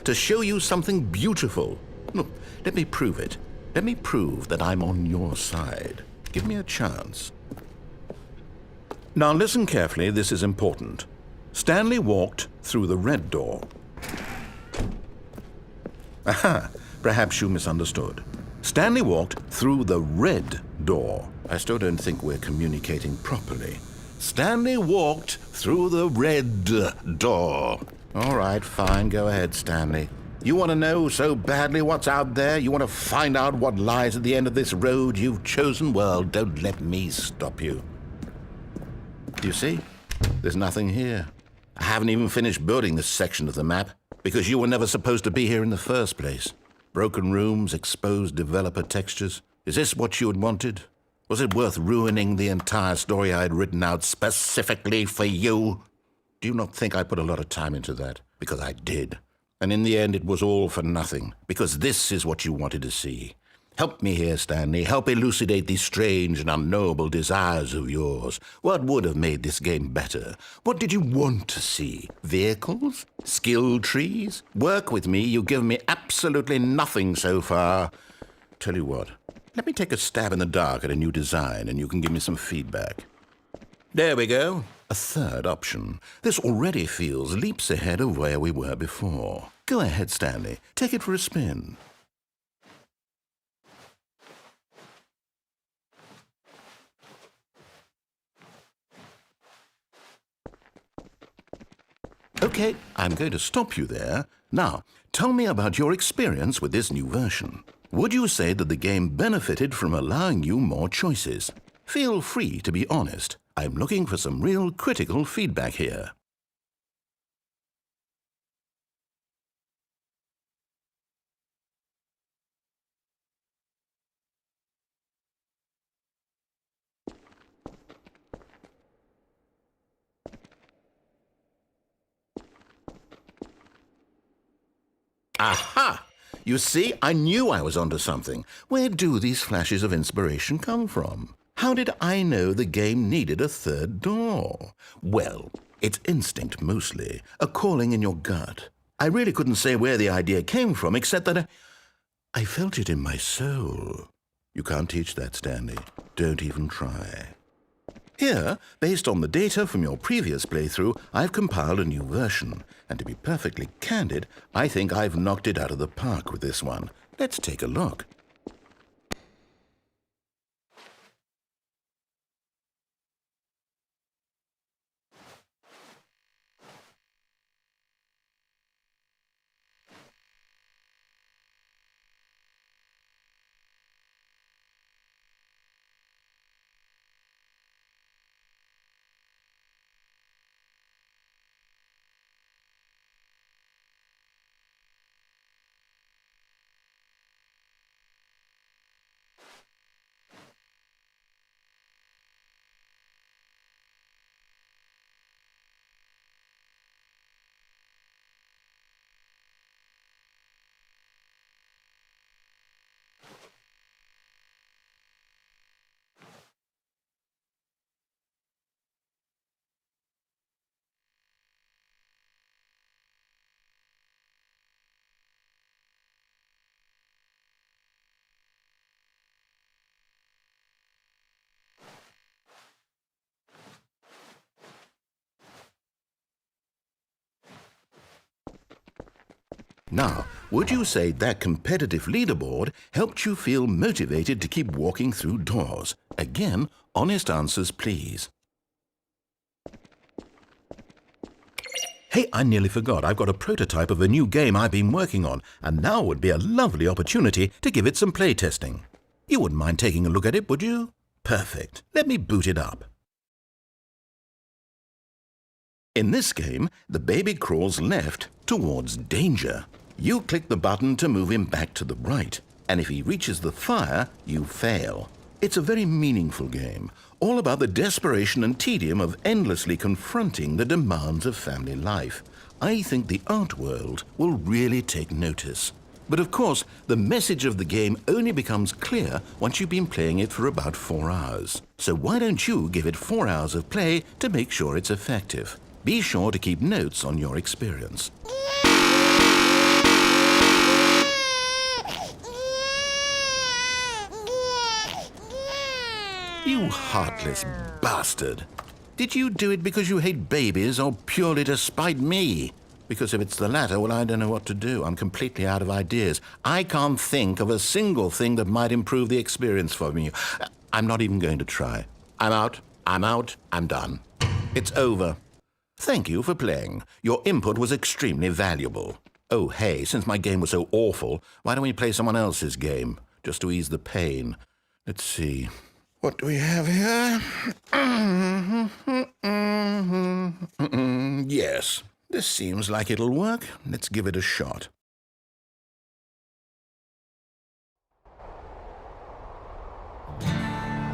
to show you something beautiful. Look, let me prove it. Let me prove that I'm on your side. Give me a chance. Now listen carefully, this is important. Stanley walked through the red door. Aha, perhaps you misunderstood. Stanley walked through the red door. I still don't think we're communicating properly. Stanley walked through the red door. All right, fine, go ahead, Stanley. You want to know so badly what's out there? You want to find out what lies at the end of this road you've chosen? Well, don't let me stop you. Do you see? There's nothing here. I haven't even finished building this section of the map because you were never supposed to be here in the first place. Broken rooms, exposed developer textures. Is this what you had wanted? Was it worth ruining the entire story I had written out specifically for you? Do you not think I put a lot of time into that? Because I did. And in the end, it was all for nothing. Because this is what you wanted to see. Help me here, Stanley. Help elucidate these strange and unknowable desires of yours. What would have made this game better? What did you want to see? Vehicles? Skill trees? Work with me. You've given me absolutely nothing so far. Tell you what, let me take a stab in the dark at a new design and you can give me some feedback. There we go. A third option. This already feels leaps ahead of where we were before. Go ahead, Stanley. Take it for a spin. Okay, I'm going to stop you there. Now, tell me about your experience with this new version. Would you say that the game benefited from allowing you more choices? Feel free to be honest. I'm looking for some real critical feedback here. Aha! You see, I knew I was onto something. Where do these flashes of inspiration come from? How did I know the game needed a third door? Well, it's instinct mostly, a calling in your gut. I really couldn't say where the idea came from, except that I felt it in my soul. You can't teach that, Stanley. Don't even try. Here, based on the data from your previous playthrough, I've compiled a new version. And to be perfectly candid, I think I've knocked it out of the park with this one. Let's take a look. Now, would you say that competitive leaderboard helped you feel motivated to keep walking through doors? Again, honest answers, please. Hey, I nearly forgot. I've got a prototype of a new game I've been working on, and now would be a lovely opportunity to give it some playtesting. You wouldn't mind taking a look at it, would you? Perfect. Let me boot it up. In this game, the baby crawls left towards danger. You click the button to move him back to the right, and if he reaches the fire, you fail. It's a very meaningful game, all about the desperation and tedium of endlessly confronting the demands of family life. I think the art world will really take notice. But of course, the message of the game only becomes clear once you've been playing it for about 4 hours. So why don't you give it 4 hours of play to make sure it's effective? Be sure to keep notes on your experience. You heartless bastard. Did you do it because you hate babies or purely to spite me? Because if it's the latter, well, I don't know what to do. I'm completely out of ideas. I can't think of a single thing that might improve the experience for me. I'm not even going to try. I'm out. I'm done. It's over. Thank you for playing. Your input was extremely valuable. Oh, hey, since my game was so awful, why don't we play someone else's game, just to ease the pain? Let's see. What do we have here? Yes, this seems like it'll work. Let's give it a shot.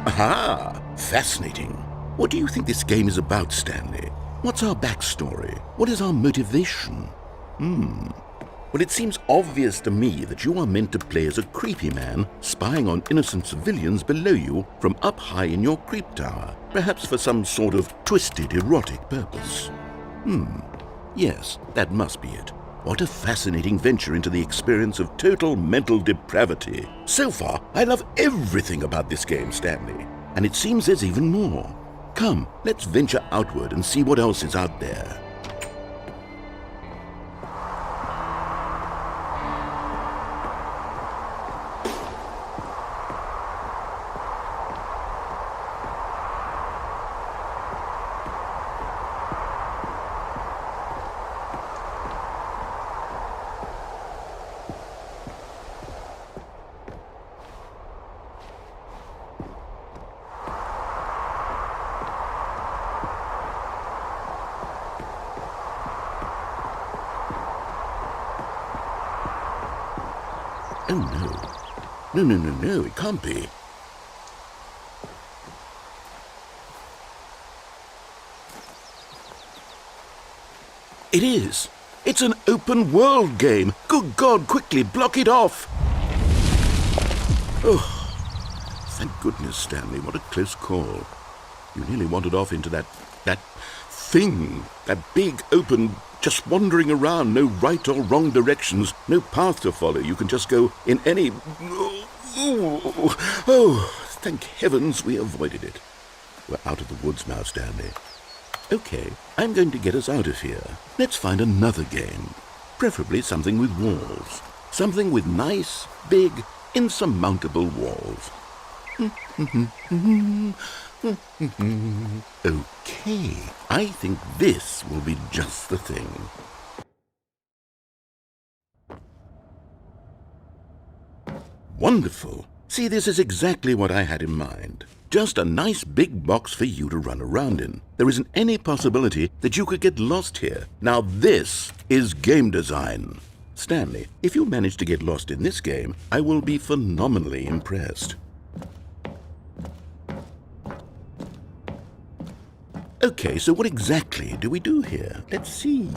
Aha! Fascinating. What do you think this game is about, Stanley? What's our backstory? What is our motivation? Well, it seems obvious to me that you are meant to play as a creepy man spying on innocent civilians below you from up high in your creep tower, perhaps for some sort of twisted erotic purpose. Yes, that must be it. What a fascinating venture into the experience of total mental depravity. So far, I love everything about this game, Stanley. And it seems there's even more. Come, let's venture outward and see what else is out there. Oh, no. No, it can't be. It is. It's an open world game. Good God, quickly, block it off. Oh, thank goodness, Stanley. What a close call. You nearly wandered off into that thing, that big, open, just wandering around, no right or wrong directions, no path to follow. You can just go in any... Oh, thank heavens we avoided it. We're out of the woods now, Stanley. Okay, I'm going to get us out of here. Let's find another game. Preferably something with walls. Something with nice, big, insurmountable walls. Okay, I think this will be just the thing. Wonderful. See, this is exactly what I had in mind. Just a nice big box for you to run around in. There isn't any possibility that you could get lost here. Now this is game design. Stanley, if you manage to get lost in this game, I will be phenomenally impressed. Okay, so what exactly do we do here? Let's see.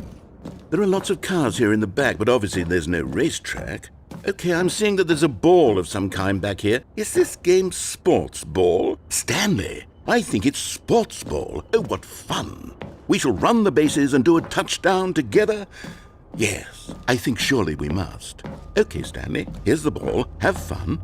There are lots of cars here in the back, but obviously there's no racetrack. Okay, I'm seeing that there's a ball of some kind back here. Is this game sports ball? Stanley, I think it's sports ball. Oh, what fun. We shall run the bases and do a touchdown together. Yes, I think surely we must. Okay, Stanley, here's the ball. Have fun.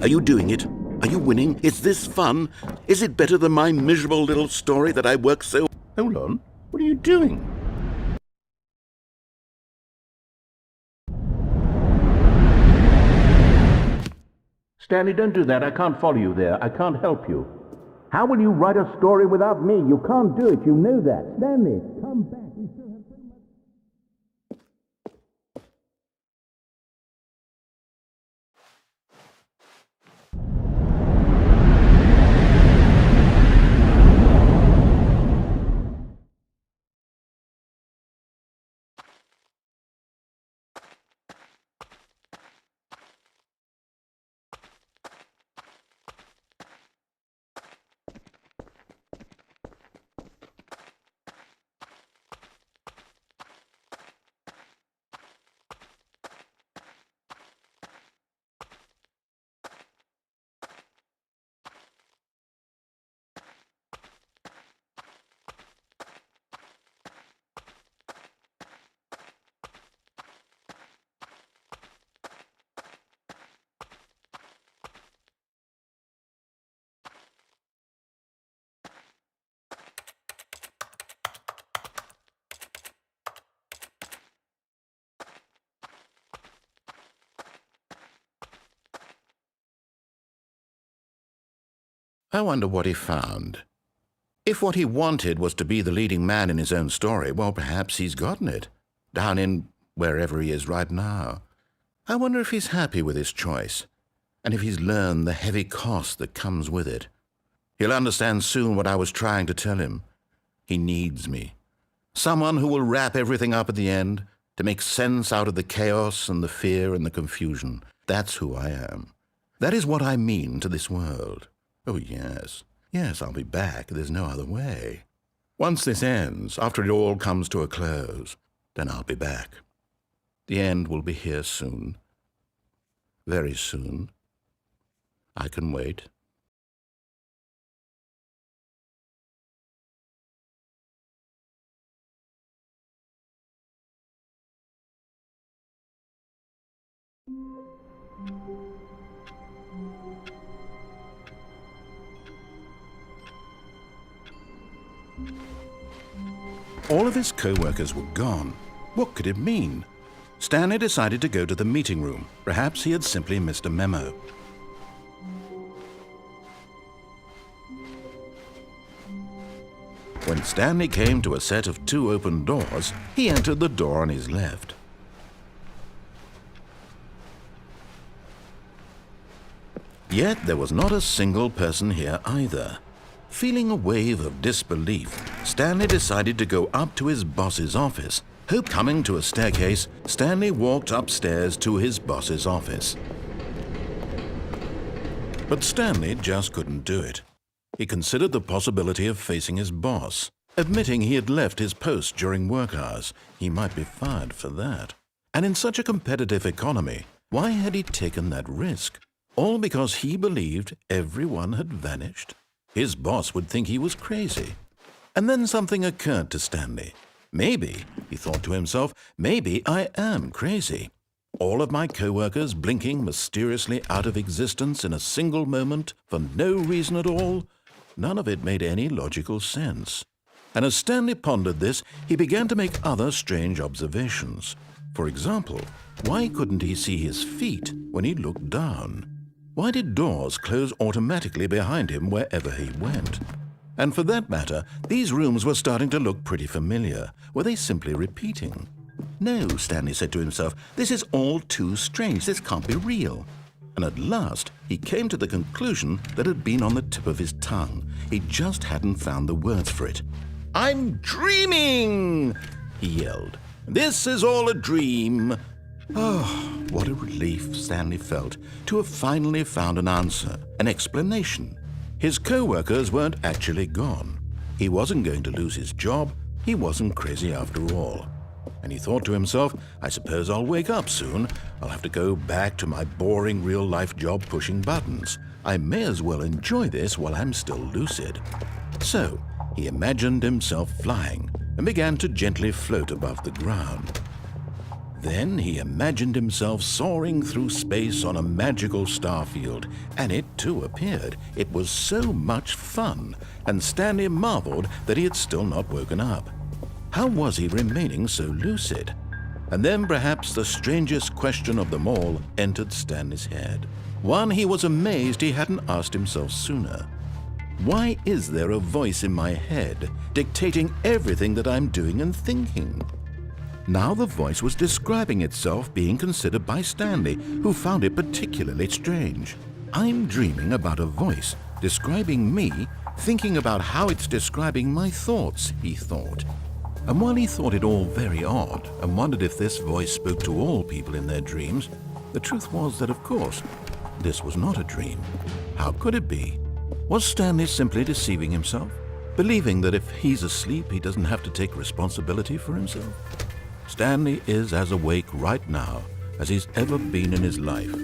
Are you doing it? Are you winning? Is this fun? Is it better than my miserable little story that I worked so... Hold on. What are you doing? Stanley, don't do that. I can't follow you there. I can't help you. How will you write a story without me? You can't do it. You know that. Stanley, come back. We still have so much... I wonder what he found. If what he wanted was to be the leading man in his own story, well, perhaps he's gotten it, down in wherever he is right now. I wonder if he's happy with his choice, and if he's learned the heavy cost that comes with it. He'll understand soon what I was trying to tell him. He needs me. Someone who will wrap everything up at the end, to make sense out of the chaos and the fear and the confusion. That's who I am. That is what I mean to this world. Oh, yes. Yes, I'll be back. There's no other way. Once this ends, after it all comes to a close, then I'll be back. The end will be here soon. Very soon. I can wait. All of his co-workers were gone. What could it mean? Stanley decided to go to the meeting room. Perhaps he had simply missed a memo. When Stanley came to a set of 2 open doors, he entered the door on his left. Yet there was not a single person here either. Feeling a wave of disbelief, Stanley decided to go up to his boss's office. Coming to a staircase, Stanley walked upstairs to his boss's office. But Stanley just couldn't do it. He considered the possibility of facing his boss. Admitting he had left his post during work hours, he might be fired for that. And in such a competitive economy, why had he taken that risk? All because he believed everyone had vanished? His boss would think he was crazy. And then something occurred to Stanley. Maybe, he thought to himself, maybe I am crazy. All of my co-workers blinking mysteriously out of existence in a single moment for no reason at all. None of it made any logical sense. And as Stanley pondered this, he began to make other strange observations. For example, why couldn't he see his feet when he looked down? Why did doors close automatically behind him wherever he went? And for that matter, these rooms were starting to look pretty familiar. Were they simply repeating? No, Stanley said to himself, this is all too strange. This can't be real. And at last, he came to the conclusion that had been on the tip of his tongue. He just hadn't found the words for it. "I'm dreaming!" he yelled. "This is all a dream." Oh, what a relief Stanley felt to have finally found an answer, an explanation. His co-workers weren't actually gone. He wasn't going to lose his job. He wasn't crazy after all. And he thought to himself, I suppose I'll wake up soon. I'll have to go back to my boring real-life job pushing buttons. I may as well enjoy this while I'm still lucid. So he imagined himself flying and began to gently float above the ground. Then he imagined himself soaring through space on a magical starfield, and it too appeared. It was so much fun, and Stanley marveled that he had still not woken up. How was he remaining so lucid? And then perhaps the strangest question of them all entered Stanley's head. One he was amazed he hadn't asked himself sooner. Why is there a voice in my head dictating everything that I'm doing and thinking? Now the voice was describing itself being considered by Stanley, who found it particularly strange. I'm dreaming about a voice describing me, thinking about how it's describing my thoughts, he thought. And while he thought it all very odd and wondered if this voice spoke to all people in their dreams, the truth was that, of course, this was not a dream. How could it be? Was Stanley simply deceiving himself, believing that if he's asleep, he doesn't have to take responsibility for himself? Stanley is as awake right now as he's ever been in his life.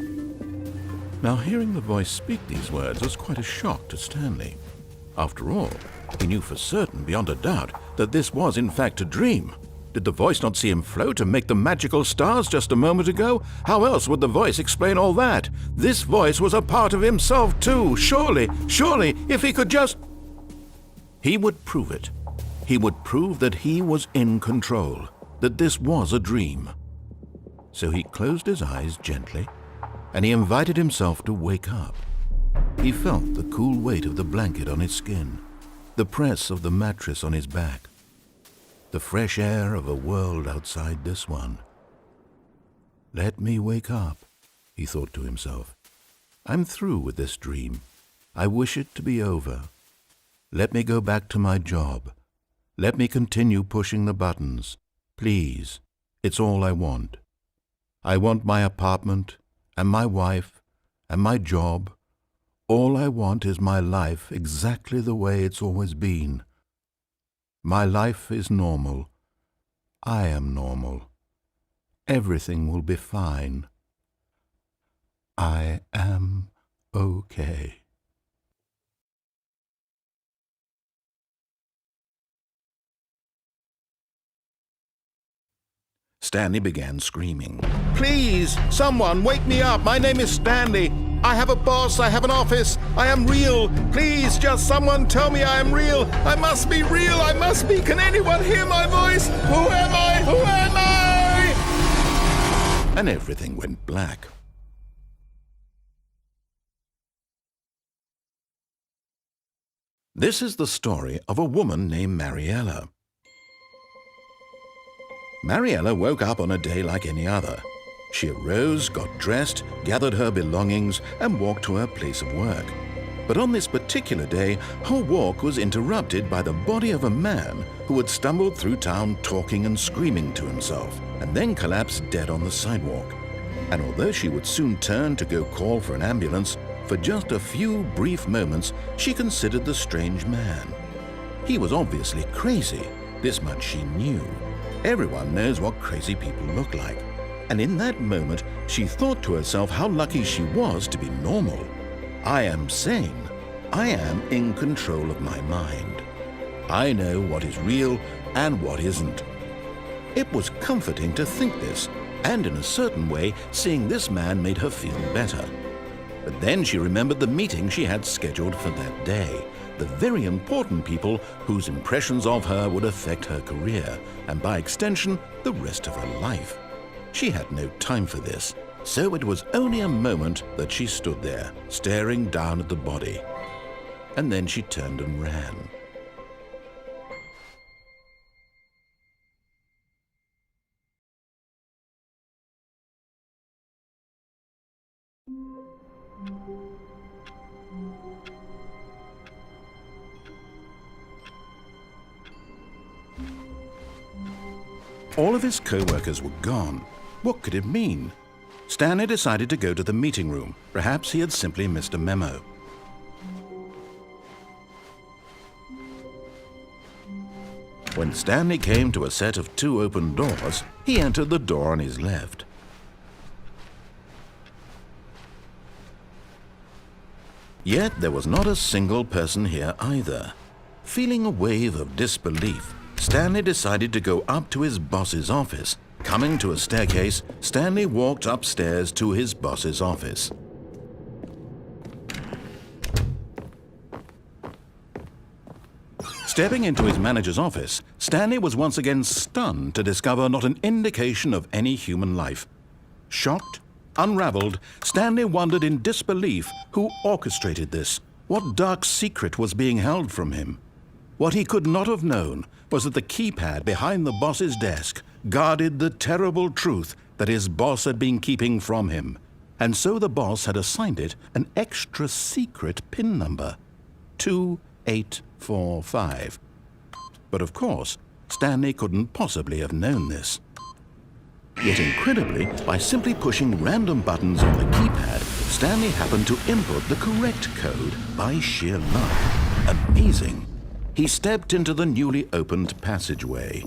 Now, hearing the voice speak these words was quite a shock to Stanley. After all, he knew for certain, beyond a doubt, that this was in fact a dream. Did the voice not see him float and make the magical stars just a moment ago? How else would the voice explain all that? This voice was a part of himself too. Surely, if he could just... He would prove it. He would prove that he was in control, that this was a dream. So he closed his eyes gently, and he invited himself to wake up. He felt the cool weight of the blanket on his skin, the press of the mattress on his back, the fresh air of a world outside this one. Let me wake up, he thought to himself. I'm through with this dream. I wish it to be over. Let me go back to my job. Let me continue pushing the buttons. Please, it's all I want. I want my apartment and my wife and my job. All I want is my life exactly the way it's always been. My life is normal. I am normal. Everything will be fine. I am okay. Stanley began screaming. Please, someone, wake me up. My name is Stanley. I have a boss. I have an office. I am real. Please, just someone tell me I am real. I must be real. I must be. Can anyone hear my voice? Who am I? Who am I? And everything went black. This is the story of a woman named Mariella. Mariella woke up on a day like any other. She arose, got dressed, gathered her belongings, and walked to her place of work. But on this particular day, her walk was interrupted by the body of a man who had stumbled through town talking and screaming to himself, and then collapsed dead on the sidewalk. And although she would soon turn to go call for an ambulance, for just a few brief moments she considered the strange man. He was obviously crazy, this much she knew. Everyone knows what crazy people look like. And in that moment, she thought to herself how lucky she was to be normal. I am sane. I am in control of my mind. I know what is real and what isn't. It was comforting to think this, and in a certain way, seeing this man made her feel better. But then she remembered the meeting she had scheduled for that day. The very important people whose impressions of her would affect her career, and by extension, the rest of her life. She had no time for this, so it was only a moment that she stood there, staring down at the body. And then she turned and ran. All of his co-workers were gone. What could it mean? Stanley decided to go to the meeting room. Perhaps he had simply missed a memo. When Stanley came to a set of 2 open doors, he entered the door on his left. Yet there was not a single person here either. Feeling a wave of disbelief, Stanley decided to go up to his boss's office. Coming to a staircase, Stanley walked upstairs to his boss's office. Stepping into his manager's office, Stanley was once again stunned to discover not an indication of any human life. Shocked, unraveled, Stanley wondered in disbelief who orchestrated this. What dark secret was being held from him? What he could not have known was that the keypad behind the boss's desk guarded the terrible truth that his boss had been keeping from him. And so the boss had assigned it an extra secret PIN number, 2845. But of course, Stanley couldn't possibly have known this. Yet incredibly, by simply pushing random buttons on the keypad, Stanley happened to input the correct code by sheer luck. Amazing. He stepped into the newly opened passageway.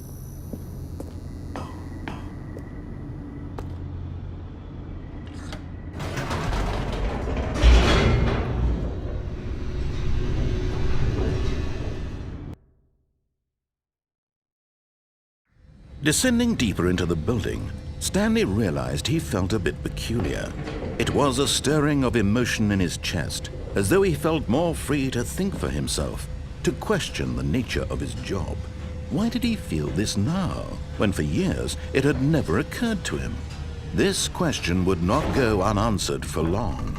Descending deeper into the building, Stanley realized he felt a bit peculiar. It was a stirring of emotion in his chest, as though he felt more free to think for himself, to question the nature of his job. Why did he feel this now, when for years it had never occurred to him? This question would not go unanswered for long.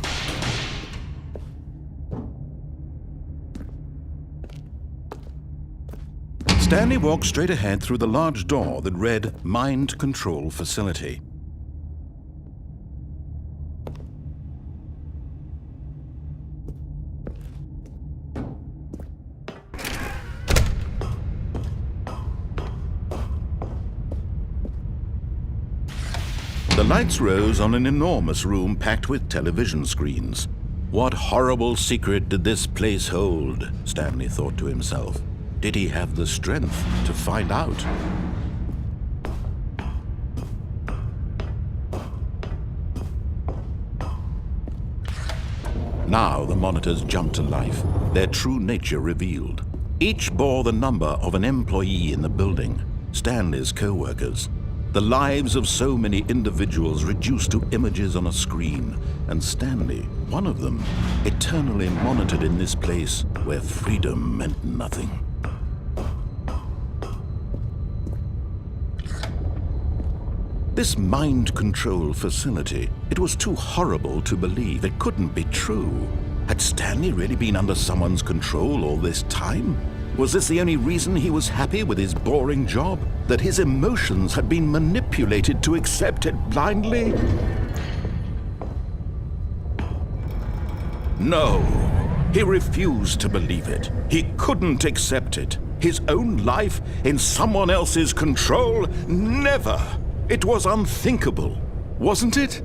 Stanley walked straight ahead through the large door that read Mind Control Facility. The lights rose on an enormous room packed with television screens. What horrible secret did this place hold? Stanley thought to himself. Did he have the strength to find out? Now the monitors jumped to life, their true nature revealed. Each bore the number of an employee in the building, Stanley's co-workers. The lives of so many individuals reduced to images on a screen, and Stanley, one of them, eternally monitored in this place where freedom meant nothing. This mind control facility, it was too horrible to believe. It couldn't be true. Had Stanley really been under someone's control all this time? Was this the only reason he was happy with his boring job? That his emotions had been manipulated to accept it blindly? No, he refused to believe it. He couldn't accept it. His own life in someone else's control? Never! It was unthinkable, wasn't it?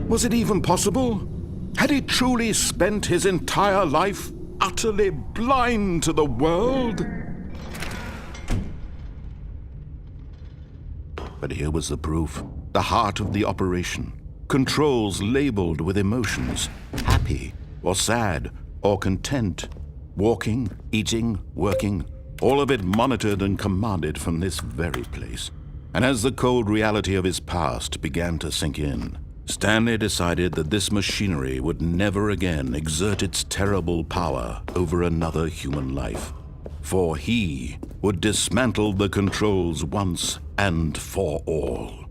Was it even possible? Had he truly spent his entire life utterly blind to the world? But here was the proof, the heart of the operation. Controls labeled with emotions, happy or sad or content. Walking, eating, working, all of it monitored and commanded from this very place. And as the cold reality of his past began to sink in, Stanley decided that this machinery would never again exert its terrible power over another human life. For he would dismantle the controls once and for all.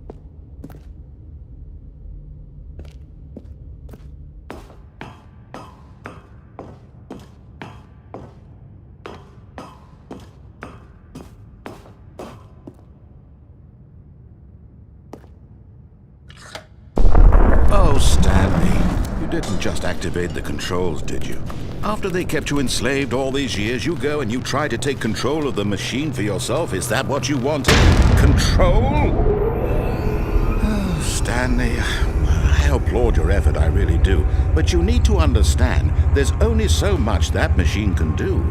Oh, Stanley, you didn't just activate the controls, did you? After they kept you enslaved all these years, you go and you try to take control of the machine for yourself. Is that what you wanted? Control? Oh, Stanley, I applaud your effort, I really do. But you need to understand, there's only so much that machine can do.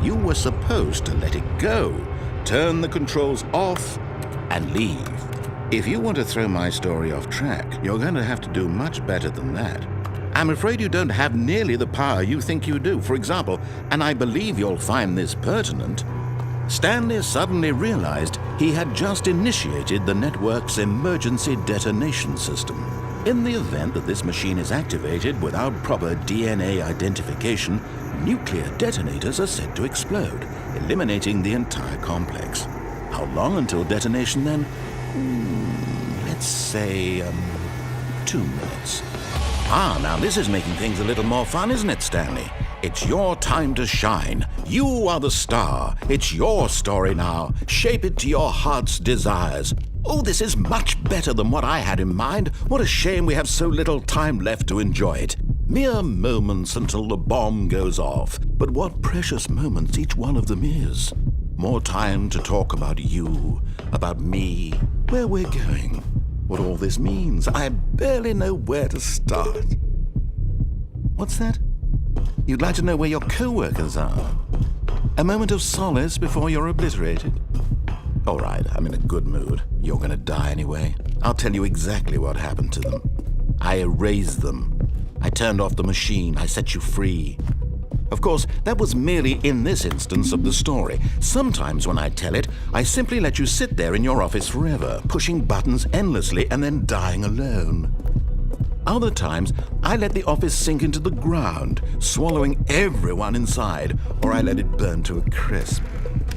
You were supposed to let it go, turn the controls off, and leave. If you want to throw my story off track, you're going to have to do much better than that. I'm afraid you don't have nearly the power you think you do. For example, and I believe you'll find this pertinent, Stanley suddenly realized he had just initiated the network's emergency detonation system. In the event that this machine is activated without proper DNA identification, nuclear detonators are said to explode, eliminating the entire complex. How long until detonation then? Let's say, 2 minutes. Ah, now this is making things a little more fun, isn't it, Stanley? It's your time to shine. You are the star. It's your story now. Shape it to your heart's desires. Oh, this is much better than what I had in mind. What a shame we have so little time left to enjoy it. Mere moments until the bomb goes off. But what precious moments each one of them is. More time to talk about you, about me, where we're going, what all this means. I barely know where to start. What's that? You'd like to know where your co-workers are? A moment of solace before you're obliterated? All right, I'm in a good mood. You're gonna die anyway. I'll tell you exactly what happened to them. I erased them. I turned off the machine. I set you free. Of course, that was merely in this instance of the story. Sometimes when I tell it, I simply let you sit there in your office forever, pushing buttons endlessly and then dying alone. Other times, I let the office sink into the ground, swallowing everyone inside, or I let it burn to a crisp.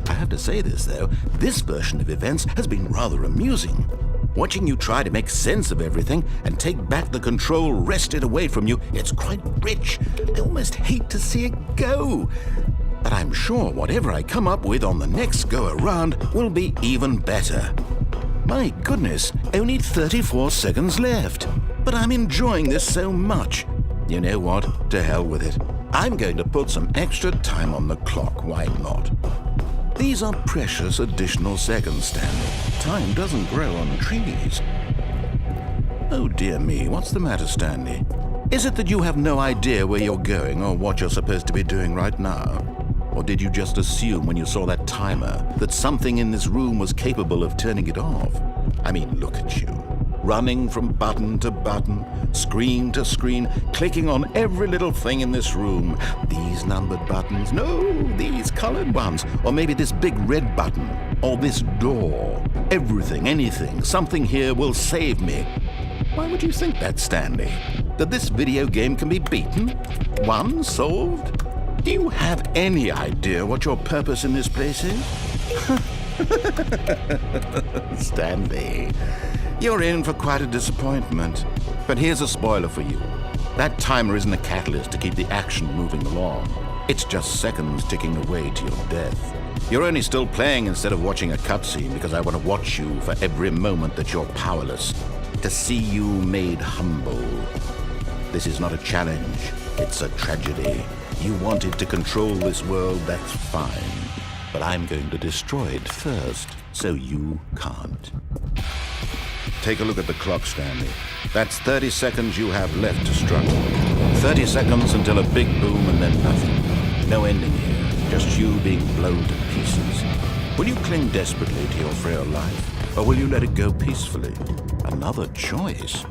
I have to say this, though, this version of events has been rather amusing. Watching you try to make sense of everything and take back the control wrested away from you, it's quite rich. I almost hate to see it go. But I'm sure whatever I come up with on the next go-around will be even better. My goodness, only 34 seconds left. But I'm enjoying this so much. You know what? To hell with it. I'm going to put some extra time on the clock, why not? These are precious additional seconds, Stanley. Time doesn't grow on trees. Oh dear me, what's the matter, Stanley? Is it that you have no idea where you're going or what you're supposed to be doing right now? Or did you just assume when you saw that timer that something in this room was capable of turning it off? I mean, look at you. Running from button to button, screen to screen, clicking on every little thing in this room. These numbered buttons, no, these colored ones. Or maybe this big red button, or this door. Everything, anything, something here will save me. Why would you think that, Stanley? That this video game can be beaten? Won? Solved? Do you have any idea what your purpose in this place is? Stanley, you're in for quite a disappointment. But here's a spoiler for you. That timer isn't a catalyst to keep the action moving along. It's just seconds ticking away to your death. You're only still playing instead of watching a cutscene because I want to watch you for every moment that you're powerless. To see you made humble. This is not a challenge. It's a tragedy. You wanted to control this world, that's fine. But I'm going to destroy it first, so you can't. Take a look at the clock, Stanley. That's 30 seconds you have left to struggle. 30 seconds until a big boom and then nothing. No ending here, just you being blown to pieces. Will you cling desperately to your frail life, or will you let it go peacefully? Another choice.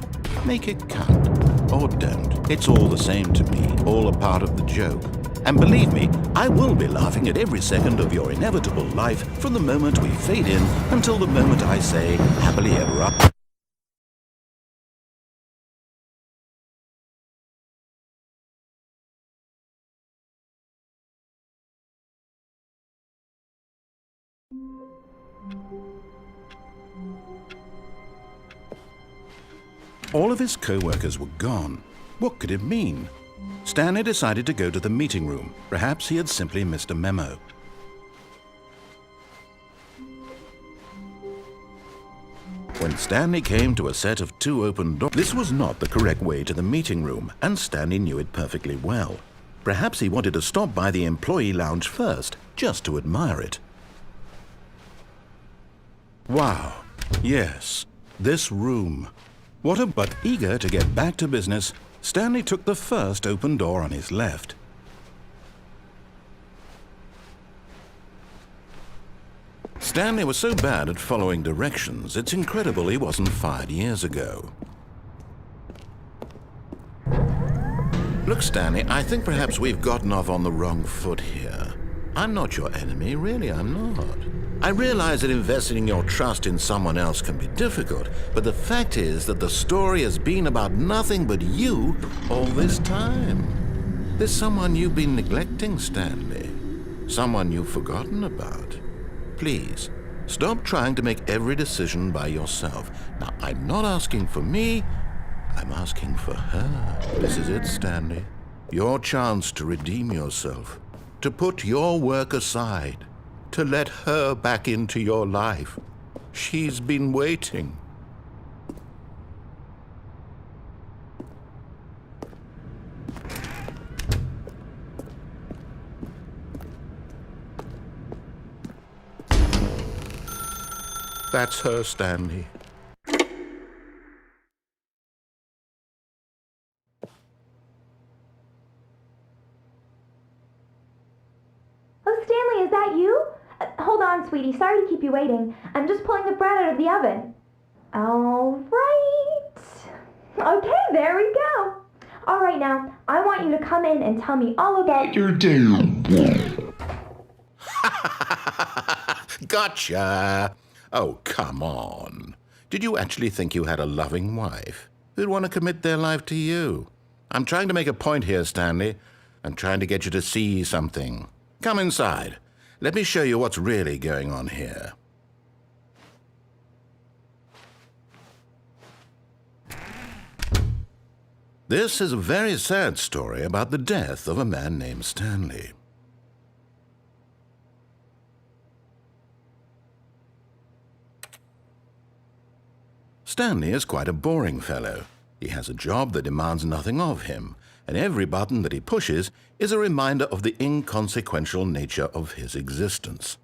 Make it count. Or don't. It's all the same to me, all a part of the joke. And believe me, I will be laughing at every second of your inevitable life from the moment we fade in until the moment I say, happily ever after. All of his co-workers were gone. What could it mean? Stanley decided to go to the meeting room. Perhaps he had simply missed a memo. When Stanley came to a set of 2 open doors, this was not the correct way to the meeting room, and Stanley knew it perfectly well. Perhaps he wanted to stop by the employee lounge first, just to admire it. Wow, yes, this room. But eager to get back to business, Stanley took the first open door on his left. Stanley was so bad at following directions, it's incredible he wasn't fired years ago. Look, Stanley, I think perhaps we've gotten off on the wrong foot here. I'm not your enemy, really, I'm not. I realize that investing your trust in someone else can be difficult, but the fact is that the story has been about nothing but you all this time. There's someone you've been neglecting, Stanley. Someone you've forgotten about. Please, stop trying to make every decision by yourself. Now, I'm not asking for me, I'm asking for her. This is it, Stanley. Your chance to redeem yourself, to put your work aside, to let her back into your life. She's been waiting. That's her, Stanley. Oh, Stanley, is that you? Hold on, sweetie. Sorry to keep you waiting. I'm just pulling the bread out of the oven. All right. Okay, there we go. All right, now, I want you to come in and tell me all about your day. Gotcha. Oh, come on. Did you actually think you had a loving wife who'd want to commit their life to you? I'm trying to make a point here, Stanley. I'm trying to get you to see something. Come inside. Let me show you what's really going on here. This is a very sad story about the death of a man named Stanley. Stanley is quite a boring fellow. He has a job that demands nothing of him, and every button that he pushes is a reminder of the inconsequential nature of his existence.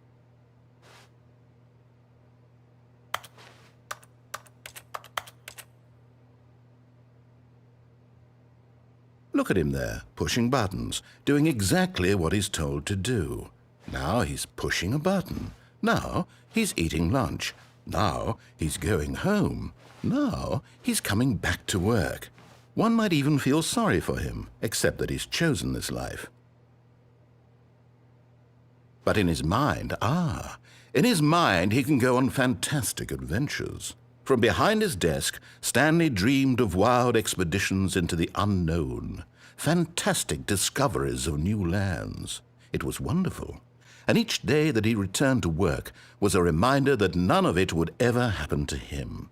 Look at him there, pushing buttons, doing exactly what he's told to do. Now he's pushing a button. Now he's eating lunch. Now he's going home. Now he's coming back to work. One might even feel sorry for him, except that he's chosen this life. But in his mind, in his mind he can go on fantastic adventures. From behind his desk, Stanley dreamed of wild expeditions into the unknown, fantastic discoveries of new lands. It was wonderful, and each day that he returned to work was a reminder that none of it would ever happen to him.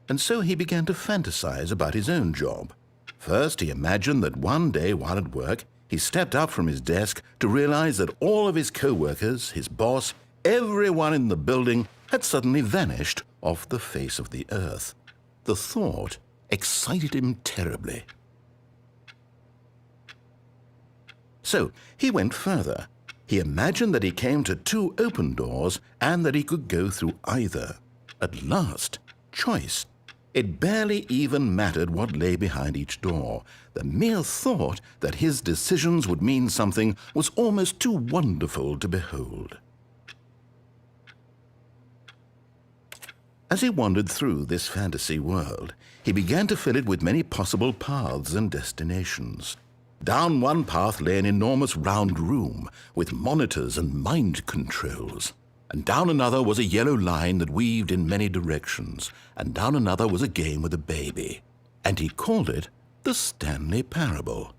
And so he began to fantasize about his own job. First, he imagined that one day while at work, he stepped up from his desk to realize that all of his co-workers, his boss, everyone in the building had suddenly vanished off the face of the earth. The thought excited him terribly. So he went further. He imagined that he came to 2 open doors and that he could go through either. At last, choice. It barely even mattered what lay behind each door. The mere thought that his decisions would mean something was almost too wonderful to behold. As he wandered through this fantasy world, he began to fill it with many possible paths and destinations. Down one path lay an enormous round room with monitors and mind controls. And down another was a yellow line that weaved in many directions, and down another was a game with a baby. And he called it the Stanley Parable.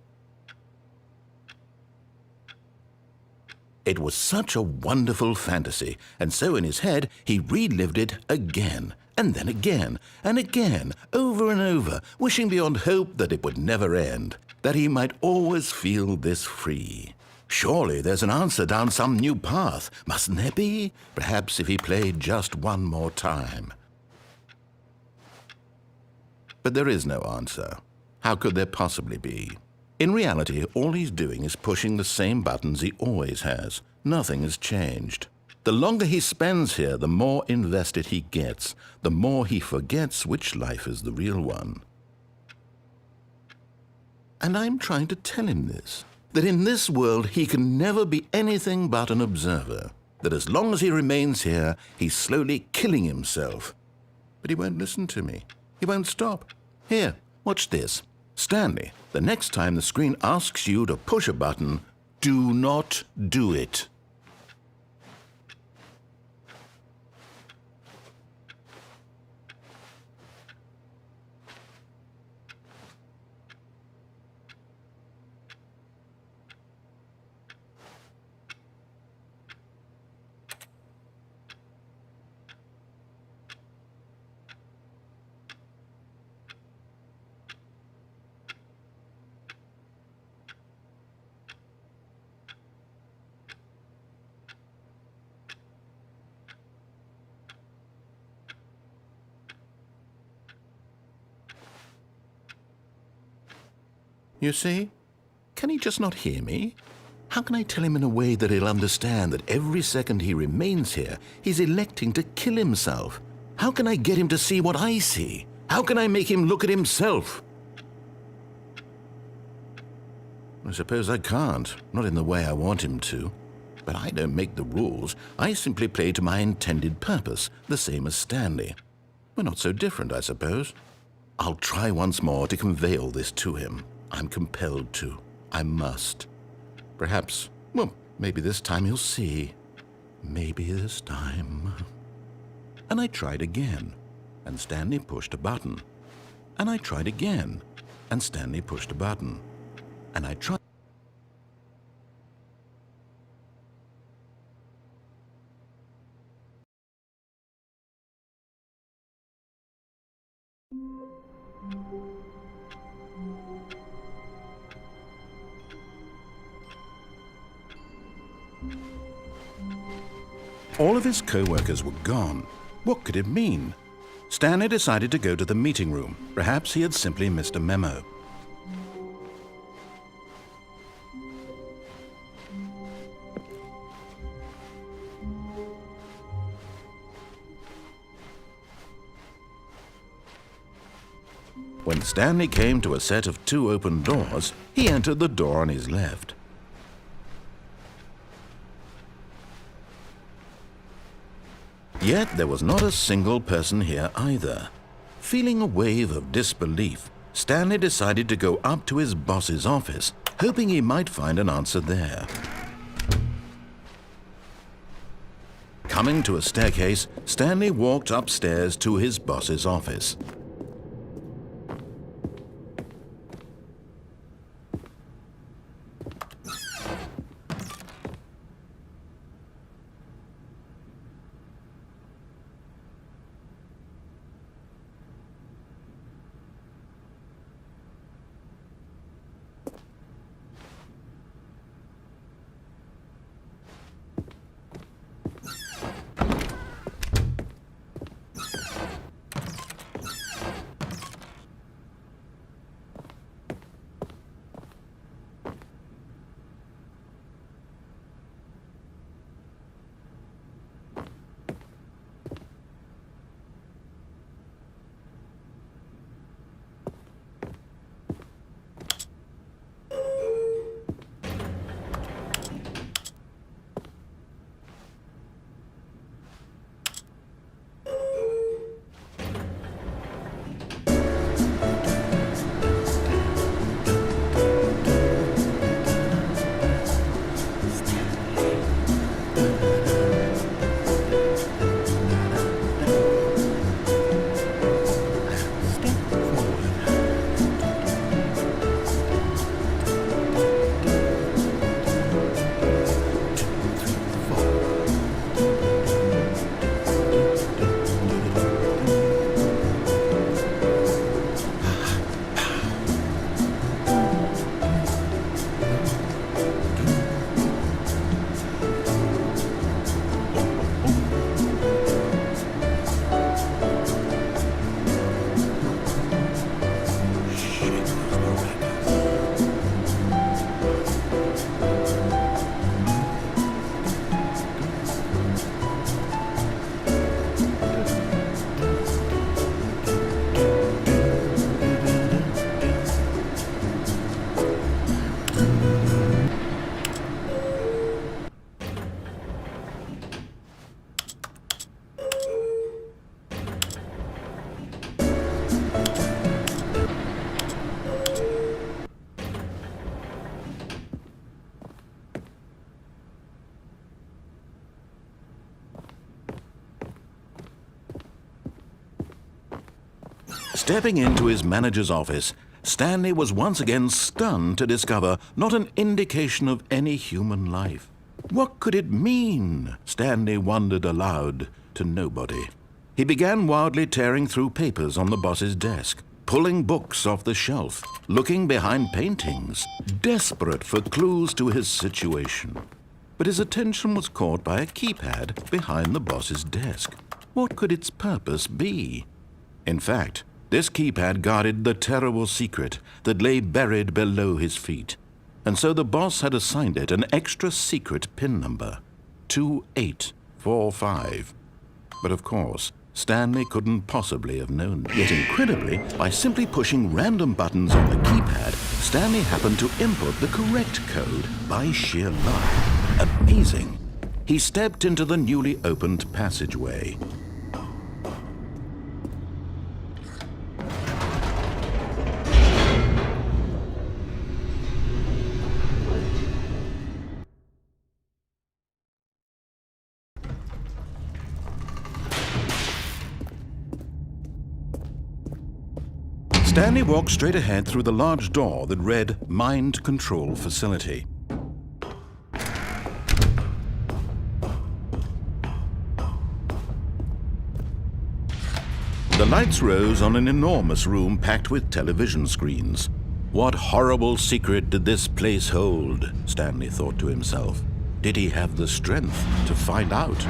It was such a wonderful fantasy, and so in his head he relived it again, and then again, and again, over and over, wishing beyond hope that it would never end, that he might always feel this free. Surely there's an answer down some new path, mustn't there be? Perhaps if he played just one more time. But there is no answer. How could there possibly be? In reality, all he's doing is pushing the same buttons he always has. Nothing has changed. The longer he spends here, the more invested he gets, the more he forgets which life is the real one. And I'm trying to tell him this, that in this world he can never be anything but an observer, that as long as he remains here, he's slowly killing himself. But he won't listen to me. He won't stop. Here, watch this. Stanley, the next time the screen asks you to push a button, do not do it. You see? Can he just not hear me? How can I tell him in a way that he'll understand that every second he remains here, he's electing to kill himself? How can I get him to see what I see? How can I make him look at himself? I suppose I can't, not in the way I want him to. But I don't make the rules. I simply play to my intended purpose, the same as Stanley. We're not so different, I suppose. I'll try once more to convey all this to him. I'm compelled to. I must. Perhaps, well, maybe this time he'll see. Maybe this time. And I tried again, and Stanley pushed a button. And I tried again, and Stanley pushed a button. And I tried. All of his co-workers were gone. What could it mean? Stanley decided to go to the meeting room. Perhaps he had simply missed a memo. When Stanley came to a set of 2 open doors, he entered the door on his left. Yet there was not a single person here either. Feeling a wave of disbelief, Stanley decided to go up to his boss's office, hoping he might find an answer there. Coming to a staircase, Stanley walked upstairs to his boss's office. Stepping into his manager's office, Stanley was once again stunned to discover not an indication of any human life. What could it mean? Stanley wondered aloud to nobody. He began wildly tearing through papers on the boss's desk, pulling books off the shelf, looking behind paintings, desperate for clues to his situation. But his attention was caught by a keypad behind the boss's desk. What could its purpose be? In fact, this keypad guarded the terrible secret that lay buried below his feet, and so the boss had assigned it an extra secret PIN number, 2845. But of course, Stanley couldn't possibly have known. Yet incredibly, by simply pushing random buttons on the keypad, Stanley happened to input the correct code by sheer luck. Amazing! He stepped into the newly opened passageway. Stanley walked straight ahead through the large door that read Mind Control Facility. The lights rose on an enormous room packed with television screens. What horrible secret did this place hold? Stanley thought to himself. did he have the strength to find out?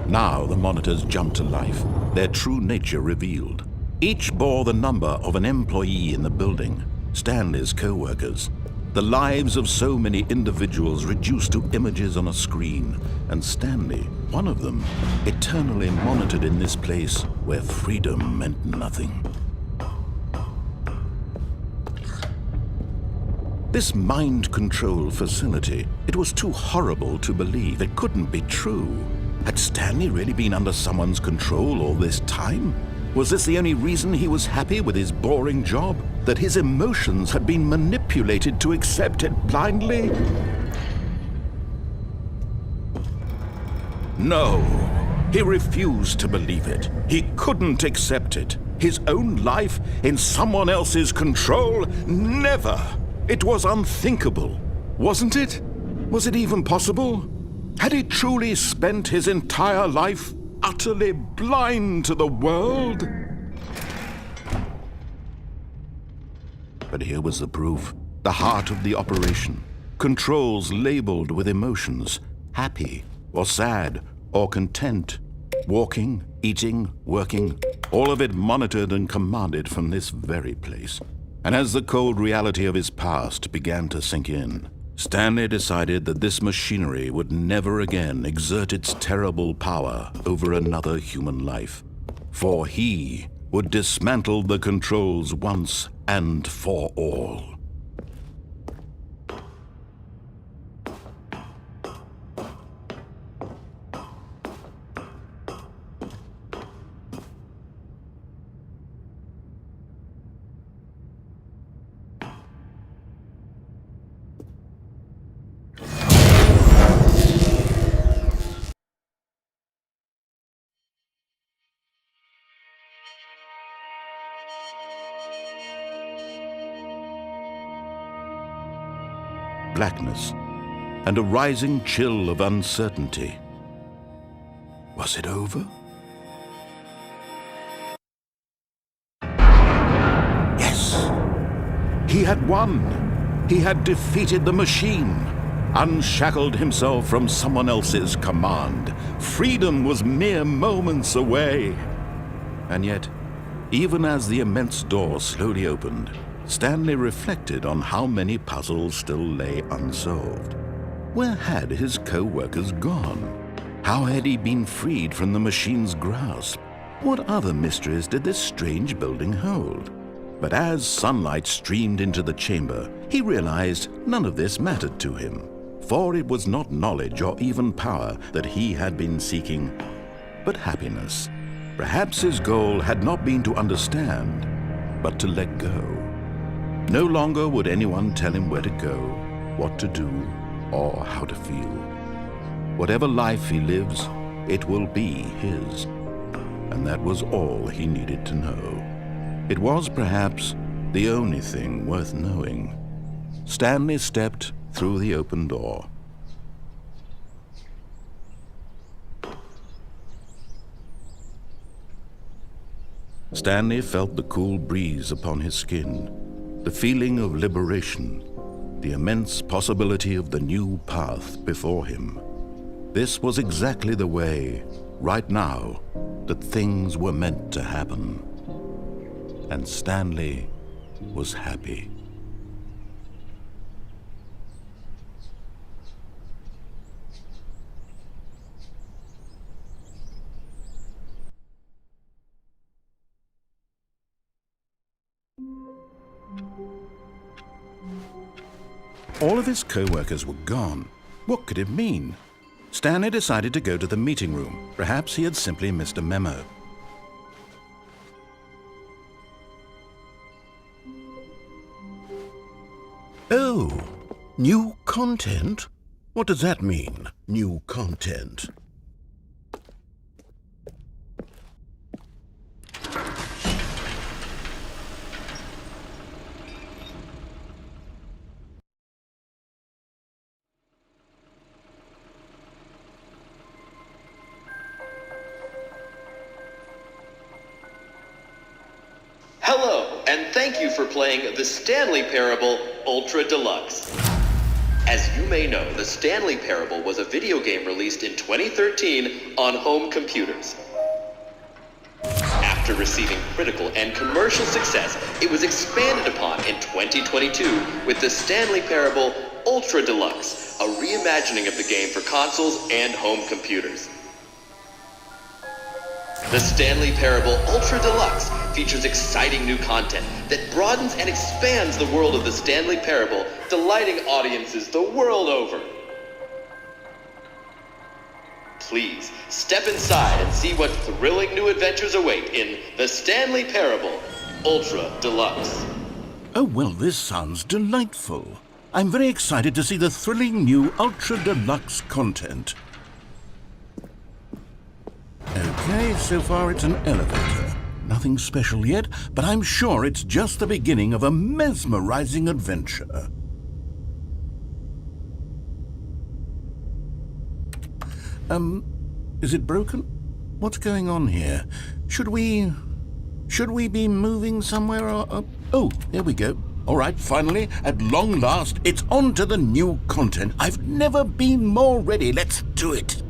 Now the monitors jumped to life, their true nature revealed. Each bore the number of an employee in the building, Stanley's co-workers. The lives of so many individuals reduced to images on a screen, and Stanley, one of them, eternally monitored in this place where freedom meant nothing. This mind control facility, it was too horrible to believe. It couldn't be true. Had Stanley really been under someone's control all this time? Was this the only reason he was happy with his boring job? That his emotions had been manipulated to accept it blindly? No, he refused to believe it. He couldn't accept it. His own life in someone else's control? Never! It was unthinkable, wasn't it? Was it even possible? Had he truly spent his entire life utterly blind to the world? But here was the proof, the heart of the operation. Controls labeled with emotions, happy or sad or content. Walking, eating, working, all of it monitored and commanded from this very place. And as the cold reality of his past began to sink in, Stanley decided that this machinery would never again exert its terrible power over another human life. For he would dismantle the controls once and for all. Blackness, and a rising chill of uncertainty. Was it over? Yes! He had won! He had defeated the machine, unshackled himself from someone else's command. Freedom was mere moments away. And yet, even as the immense door slowly opened, Stanley reflected on how many puzzles still lay unsolved. Where had his co-workers gone? How had he been freed from the machine's grasp? What other mysteries did this strange building hold? But as sunlight streamed into the chamber, he realized none of this mattered to him, for it was not knowledge or even power that he had been seeking, but happiness. Perhaps his goal had not been to understand, but to let go. No longer would anyone tell him where to go, what to do, or how to feel. Whatever life he lives, it will be his. And that was all he needed to know. It was perhaps the only thing worth knowing. Stanley stepped through the open door. Stanley felt the cool breeze upon his skin, the feeling of liberation, the immense possibility of the new path before him. This was exactly the way, right now, that things were meant to happen. And Stanley was happy. All of his co-workers were gone. What could it mean? Stanley decided to go to the meeting room. Perhaps he had simply missed a memo. Oh, new content? What does that mean, new content? Hello, and thank you for playing the Stanley Parable Ultra Deluxe. As you may know, the Stanley Parable was a video game released in 2013 on home computers. After receiving critical and commercial success, it was expanded upon in 2022 with the Stanley Parable Ultra Deluxe, a reimagining of the game for consoles and home computers. The Stanley Parable Ultra Deluxe features exciting new content that broadens and expands the world of the Stanley Parable, delighting audiences the world over. Please, step inside and see what thrilling new adventures await in the Stanley Parable Ultra Deluxe. Oh, well, this sounds delightful. I'm very excited to see the thrilling new Ultra Deluxe content. Okay, so far it's an elevator. Nothing special yet, but I'm sure it's just the beginning of a mesmerizing adventure. Is it broken? What's going on here? Should we be moving somewhere or... Oh, there we go. All right, finally, at long last, it's on to the new content. I've never been more ready. Let's do it.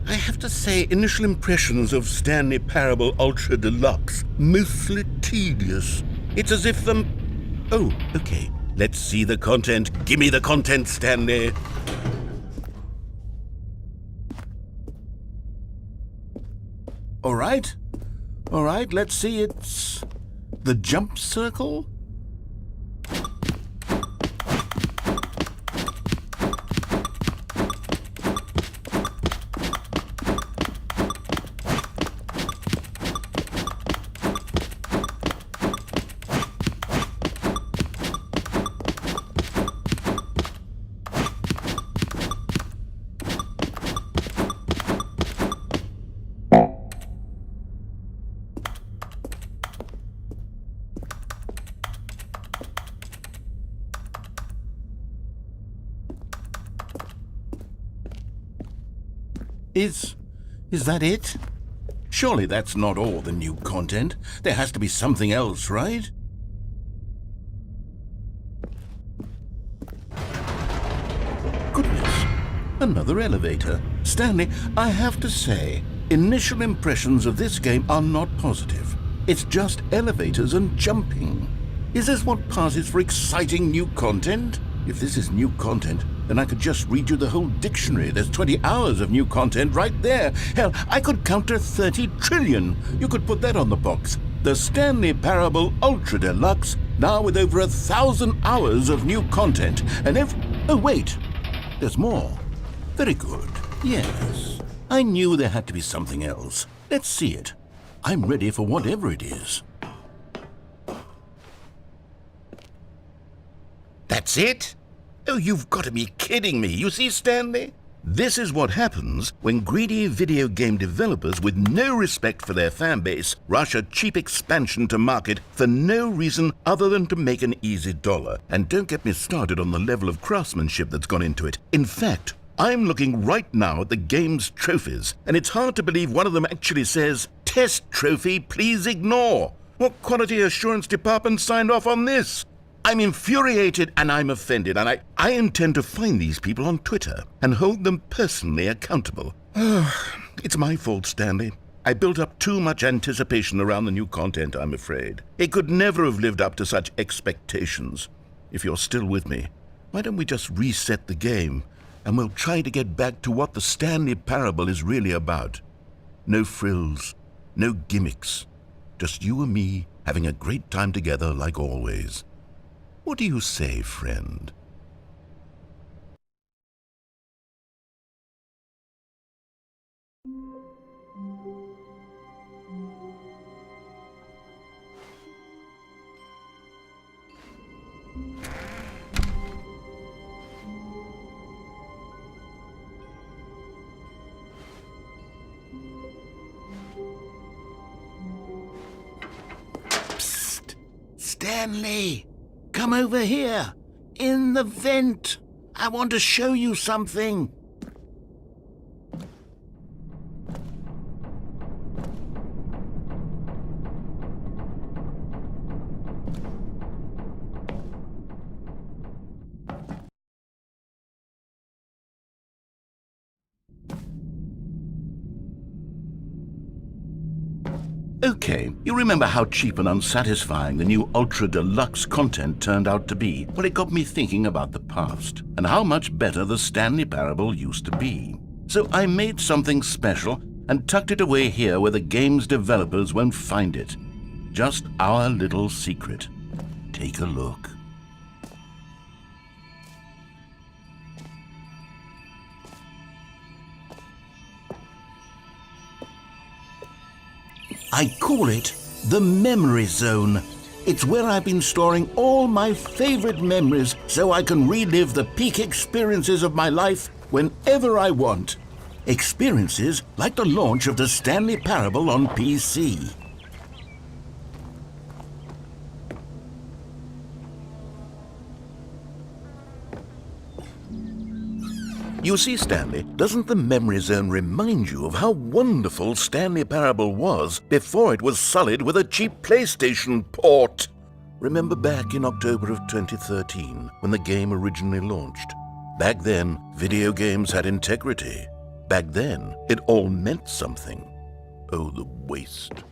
I have to say, initial impressions of Stanley Parable Ultra Deluxe, mostly tedious. It's as if Oh, okay. Let's see the content. Give me the content, Stanley. All right, let's see. It's the jump circle. Is that it? Surely that's not all the new content. There has to be something else, right? Goodness, another elevator. Stanley, I have to say, initial impressions of this game are not positive. It's just elevators and jumping. Is this what passes for exciting new content? If this is new content, then I could just read you the whole dictionary. There's 20 hours of new content right there. Hell, I could counter 30 trillion. You could put that on the box. The Stanley Parable Ultra Deluxe, now with over 1,000 hours of new content. And oh, wait. There's more. Very good. Yes. I knew there had to be something else. Let's see it. I'm ready for whatever it is. That's it? Oh, you've got to be kidding me. You see, Stanley? This is what happens when greedy video game developers with no respect for their fan base rush a cheap expansion to market for no reason other than to make an easy dollar. And don't get me started on the level of craftsmanship that's gone into it. In fact, I'm looking right now at the game's trophies, and it's hard to believe one of them actually says, "Test trophy, please ignore." What quality assurance department signed off on this? I'm infuriated and I'm offended, and I intend to find these people on Twitter and hold them personally accountable. It's my fault, Stanley. I built up too much anticipation around the new content, I'm afraid. It could never have lived up to such expectations. If you're still with me, why don't we just reset the game and we'll try to get back to what the Stanley Parable is really about. No frills, no gimmicks, Just you and me, having a great time together like always. What do you say, friend? Psst! Stanley! Come over here! In the vent! I want to show you something! Okay, you remember how cheap and unsatisfying the new Ultra Deluxe content turned out to be? Well, it got me thinking about the past, and how much better the Stanley Parable used to be. So I made something special and tucked it away here where the game's developers won't find it. Just our little secret. Take a look. I call it the Memory Zone. It's where I've been storing all my favorite memories so I can relive the peak experiences of my life whenever I want. Experiences like the launch of the Stanley Parable on PC. You see, Stanley, doesn't the Memory Zone remind you of how wonderful Stanley Parable was before it was sullied with a cheap PlayStation port? Remember back in October of 2013, when the game originally launched? Back then, video games had integrity. Back then, it all meant something. Oh, the waste.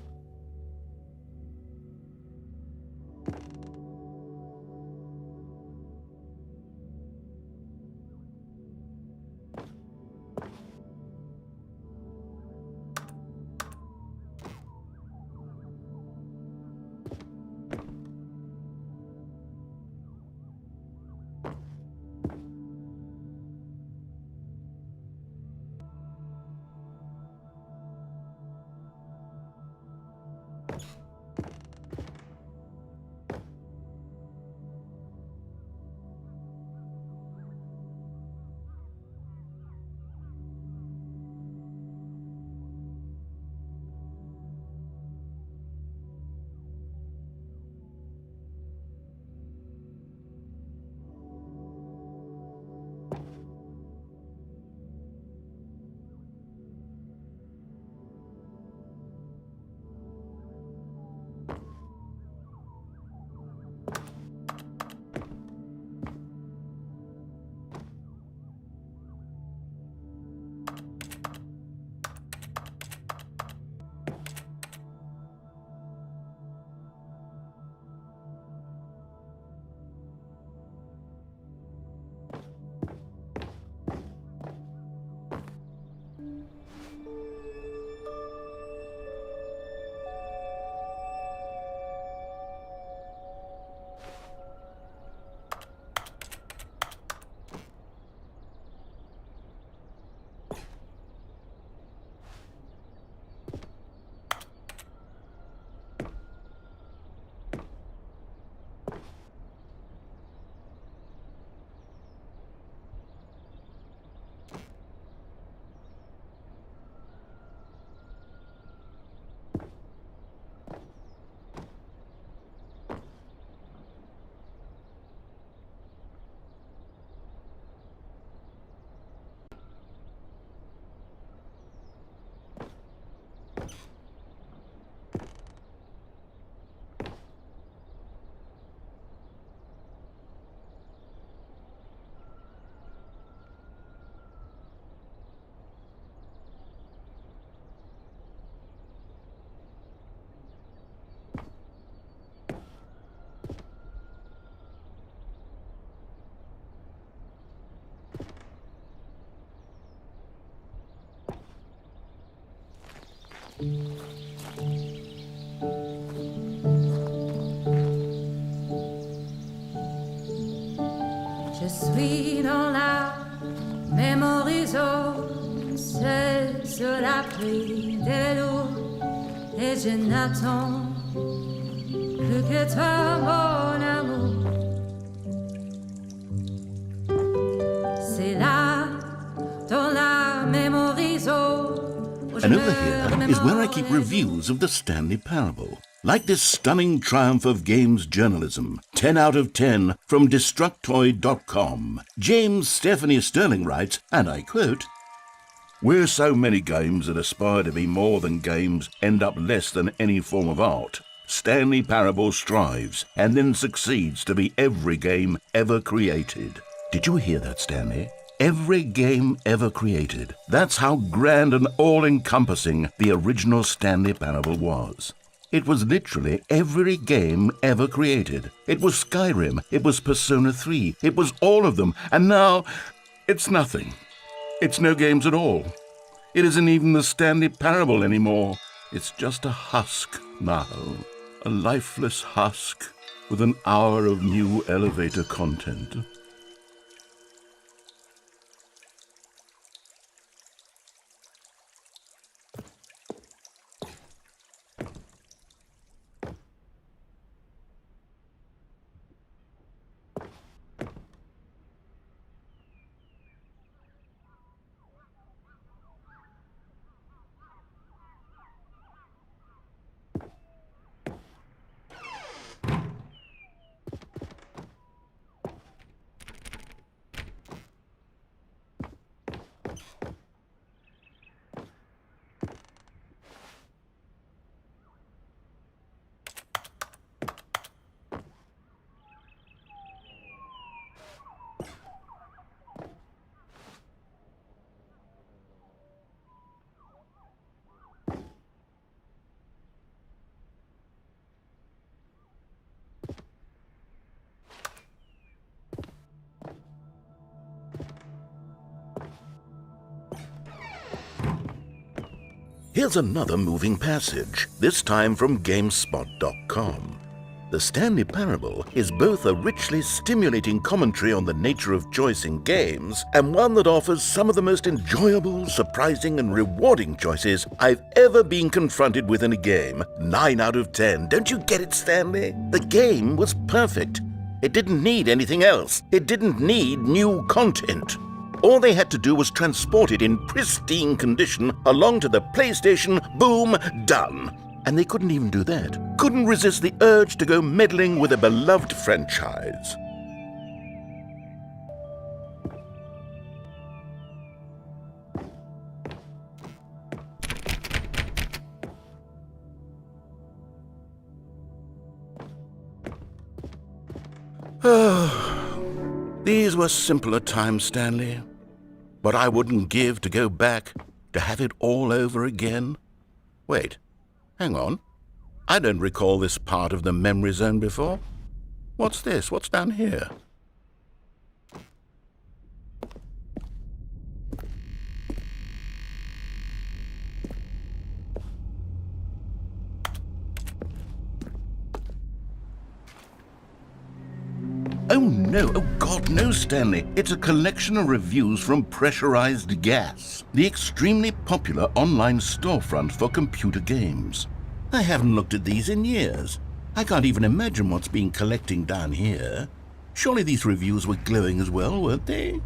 pris des loups et je n'attends plus que toi, mon amour. C'est là, dans la mémoriso. And over here is where I keep reviews of the Stanley Parable. Like this stunning triumph of games journalism, 10 out of 10 from Destructoid.com. James Stephanie Sterling writes, and I quote, "Where so many games that aspire to be more than games end up less than any form of art, Stanley Parable strives and then succeeds to be every game ever created." Did you hear that, Stanley? Every game ever created. That's how grand and all-encompassing the original Stanley Parable was. It was literally every game ever created. It was Skyrim, it was Persona 3, it was all of them, and now it's nothing. It's no games at all. It isn't even the Stanley Parable anymore. It's just a husk now, a lifeless husk with an hour of new elevator content. Here's another moving passage, this time from GameSpot.com. The Stanley Parable is both a richly stimulating commentary on the nature of choice in games and one that offers some of the most enjoyable, surprising, and rewarding choices I've ever been confronted with in a game. 9 out of 10. Don't you get it, Stanley? The game was perfect. It didn't need anything else. It didn't need new content. All they had to do was transport it in pristine condition along to the PlayStation, boom, done. And they couldn't even do that. Couldn't resist the urge to go meddling with a beloved franchise. These were simpler times, Stanley. But I wouldn't give to go back to have it all over again. Wait, hang on. I don't recall this part of the memory zone before. What's this? What's down here? Oh no, oh God, no, Stanley. It's a collection of reviews from Pressurized Gas, the extremely popular online storefront for computer games. I haven't looked at these in years. I can't even imagine what's been collecting down here. Surely these reviews were glowing as well, weren't they?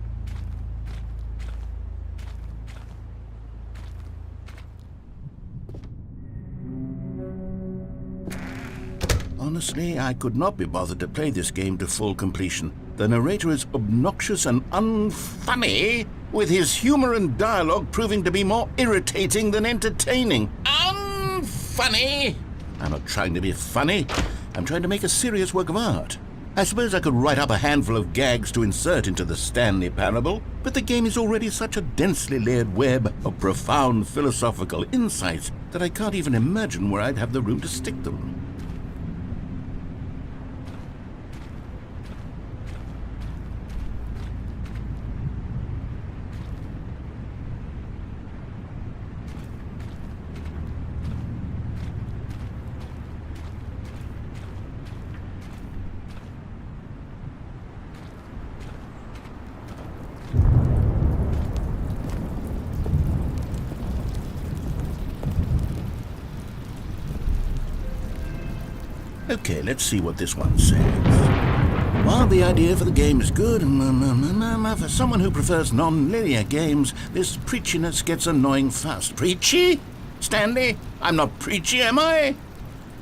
Honestly, I could not be bothered to play this game to full completion. The narrator is obnoxious and unfunny, with his humor and dialogue proving to be more irritating than entertaining. Unfunny! I'm not trying to be funny. I'm trying to make a serious work of art. I suppose I could write up a handful of gags to insert into the Stanley Parable, but the game is already such a densely layered web of profound philosophical insights that I can't even imagine where I'd have the room to stick them. Okay, let's see what this one says. While the idea for the game is good, for someone who prefers non-linear games, this preachiness gets annoying fast. Preachy? Stanley? I'm not preachy, am I?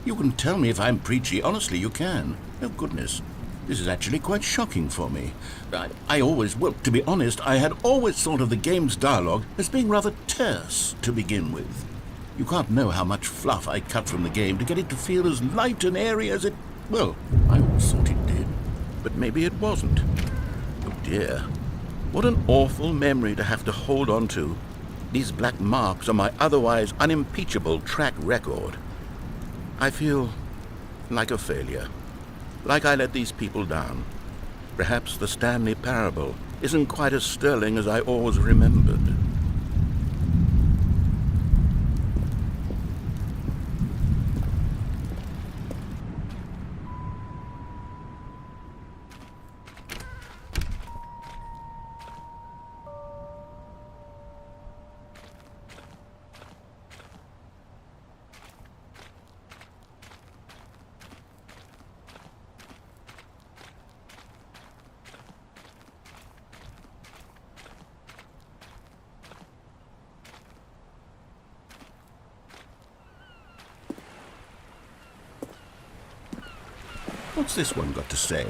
You can tell me if I'm preachy. Honestly, you can. Oh, goodness. This is actually quite shocking for me. To be honest, I had always thought of the game's dialogue as being rather terse to begin with. You can't know how much fluff I cut from the game to get it to feel as light and airy as it... Well, I always thought it did. But maybe it wasn't. Oh dear. What an awful memory to have to hold on to. These black marks on my otherwise unimpeachable track record. I feel like a failure. Like I let these people down. Perhaps the Stanley parable isn't quite as sterling as I always remembered. What's this one got to say?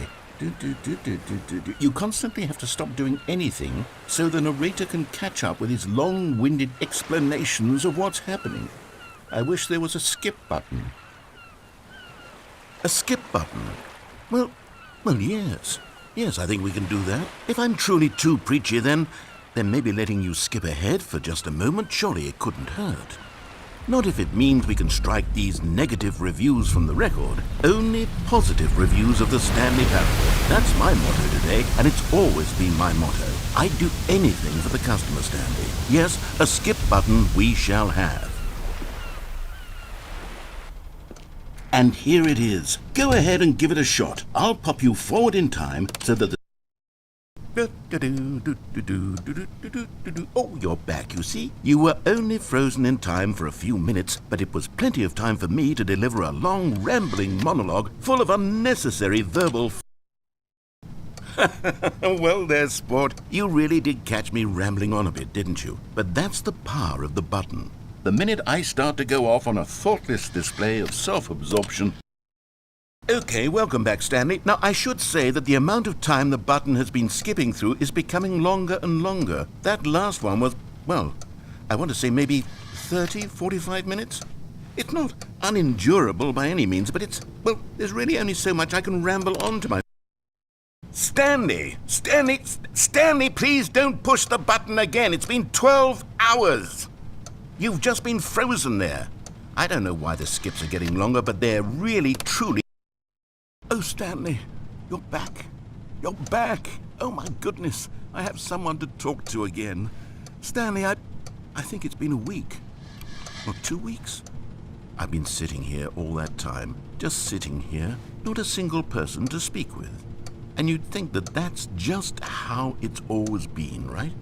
You constantly have to stop doing anything so the narrator can catch up with his long-winded explanations of what's happening. I wish there was a skip button. A skip button? Well, yes. Yes, I think we can do that. If I'm truly too preachy, then maybe letting you skip ahead for just a moment, surely it couldn't hurt. Not if it means we can strike these negative reviews from the record. Only positive reviews of the Stanley parable. That's my motto today, and it's always been my motto. I'd do anything for the customer, Stanley. Yes, a skip button we shall have. And here it is. Go ahead and give it a shot. I'll pop you forward in time so that the... Oh, you're back, you see. You were only frozen in time for a few minutes, but it was plenty of time for me to deliver a long, rambling monologue full of unnecessary verbal... Well there, sport. You really did catch me rambling on a bit, didn't you? But that's the power of the button. The minute I start to go off on a thoughtless display of self-absorption... Okay, welcome back, Stanley. Now, I should say that the amount of time the button has been skipping through is becoming longer and longer. That last one was, well, I want to say maybe 30, 45 minutes? It's not unendurable by any means, but it's, well, there's really only so much I can ramble on to my... Stanley, please don't push the button again. It's been 12 hours. You've just been frozen there. I don't know why the skips are getting longer, but they're really, truly... Oh, Stanley, you're back. You're back. Oh, my goodness. I have someone to talk to again. Stanley, I think it's been a week. Or 2 weeks. I've been sitting here all that time. Just sitting here. Not a single person to speak with. And you'd think that that's just how it's always been, right?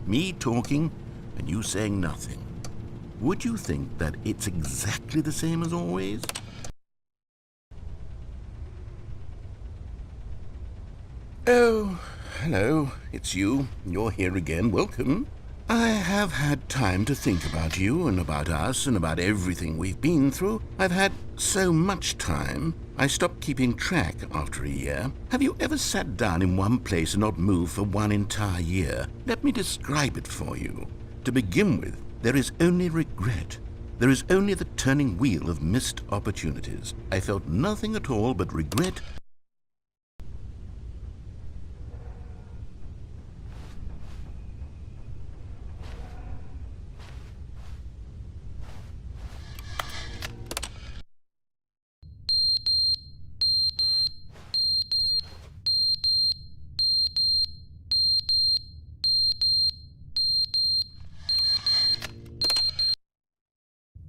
Me talking and you saying nothing. Would you think that it's exactly the same as always? Oh, hello, it's you. You're here again. Welcome. I have had time to think about you and about us and about everything we've been through. I've had so much time. I stopped keeping track after a year. Have you ever sat down in one place and not moved for one entire year? Let me describe it for you. To begin with, there is only regret. There is only the turning wheel of missed opportunities. I felt nothing at all but regret.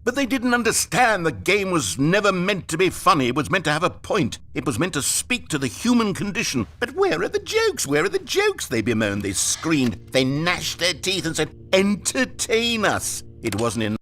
But they didn't understand the game was never meant to be funny. It was meant to have a point. It was meant to speak to the human condition. But where are the jokes? Where are the jokes? They bemoaned, they screamed, they gnashed their teeth and said, entertain us. It wasn't enough.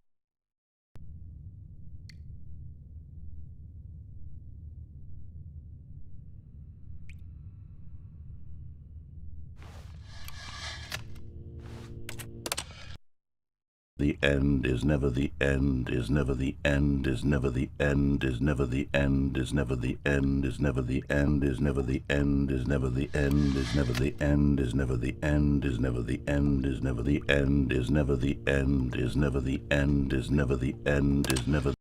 The end is never the end, is never the end, is never the end, is never the end, is never the end, is never the end, is never the end, is never the end, is never the end, is never the end, is never the end, is never the end, is never the end, is never the end, is never the end, is never.